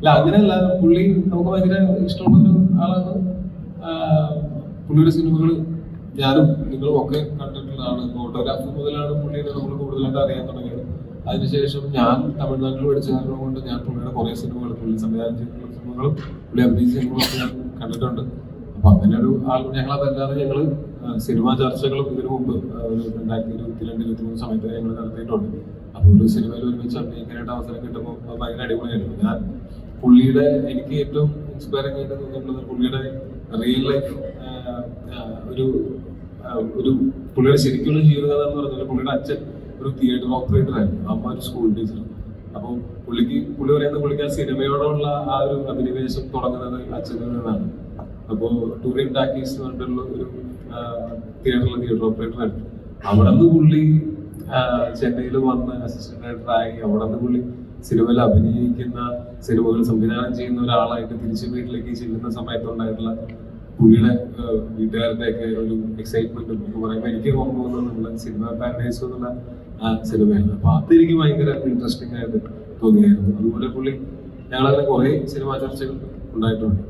അല്ല അങ്ങനെയല്ല, പുള്ളി നമുക്ക് ഭയങ്കര ഇഷ്ടമുള്ള ഒരു ആളാണ്. പുള്ളിയുടെ സിനിമകൾ ഞാനും നിങ്ങളും ഒക്കെ കണ്ടിട്ടുള്ളതാണ്. ഫോട്ടോഗ്രാഫി മുതലാണ് പുള്ളിയെ നമ്മൾ കൂടുതലായിട്ട് അറിയാൻ തുടങ്ങിയത്. അതിനുശേഷം ഞാൻ തമിഴ്നാട്ടിൽ പഠിച്ച കാരണം കൊണ്ട് ഞാൻ പുള്ളിയുടെ കുറേ സിനിമകൾ, പുള്ളി സംവിധാനം ചെയ്തിട്ടുള്ള സിനിമകളും പുള്ളി അഭിനയിച്ച സിനിമകളൊക്കെ ഞാൻ കണ്ടിട്ടുണ്ട്. അപ്പൊ അങ്ങനെ ഒരു ആൾ ഞങ്ങളതല്ലാതെ ഞങ്ങള് സിനിമാ ചർച്ചകളും ഇതിനു മുമ്പ് 2022-2023 സമയത്ത് ഞങ്ങൾ നടത്തിയിട്ടുണ്ട്. അപ്പൊ ഒരു സിനിമയിൽ ഒരുമിച്ച് അഭിനയിക്കാനായിട്ട് അവസരം കിട്ടുമ്പോൾ അത് ഭയങ്കര അടിപൊളിയായിരുന്നു. ഞാൻ പുള്ളിയുടെ എനിക്ക് ഏറ്റവും ഇൻസ്പയറിംഗ് ആയിട്ട് തോന്നിയിട്ടുള്ളത് പുള്ളിയുടെ റിയൽ ലൈഫ് ഒരു ഒരു പുള്ളിയുടെ ശരിക്കുള്ള ജീവിതകഥ എന്ന് പറഞ്ഞാൽ പുള്ളിയുടെ അച്ഛൻ ഒരു തിയേറ്റർ ഓപ്പറേറ്റർ ആയിരുന്നു, അമ്മ ഒരു സ്കൂൾ ടീച്ചർ. അപ്പോൾ പുള്ളി പറയുന്നത് പുള്ളിക്ക് ആ സിനിമയോടുള്ള ആ ഒരു അഭിനിവേശം തുടങ്ങുന്നത് അച്ഛനിൽ നിന്നാണ്. അപ്പോൾ ടൂറിൻ ടാക്കീസ് എന്ന് പറഞ്ഞിട്ടുള്ള ഒരു തിയേറ്റർ ഓപ്പറേറ്റർ ആയിരുന്നു. അവിടെ നിന്ന് പുള്ളി ചെന്നൈയിൽ വന്ന് അസിസ്റ്റന്റ് ഡയറക്ടറായി. അവിടെ നിന്ന് പുള്ളി സിനിമയിൽ അഭിനയിക്കുന്ന, സിനിമകൾ സംവിധാനം ചെയ്യുന്ന ഒരാളായിട്ട് തിരിച്ചു വീട്ടിലേക്ക് ചെല്ലുന്ന സമയത്തുണ്ടായിട്ടുള്ള പുള്ളിയുടെ വീട്ടുകാരുടെ ഒക്കെ ഒരു എക്സൈറ്റ്മെന്റും എന്ന് പറയുമ്പോൾ എനിക്ക് ഓർമ്മ പോകുന്നത് നമ്മുടെ സിനിമ പാരഡൈസ് എന്നുള്ള സിനിമയാണ്. അപ്പൊ അതെനിക്ക് ഭയങ്കര ഇൻട്രസ്റ്റിംഗ് ആയിട്ട് തോന്നിയായിരുന്നു. അതുപോലെ പുള്ളി ഞങ്ങളങ്ങനെ കുറെ സിനിമാ ചർച്ചകൾ ഉണ്ടായിട്ടുണ്ട്.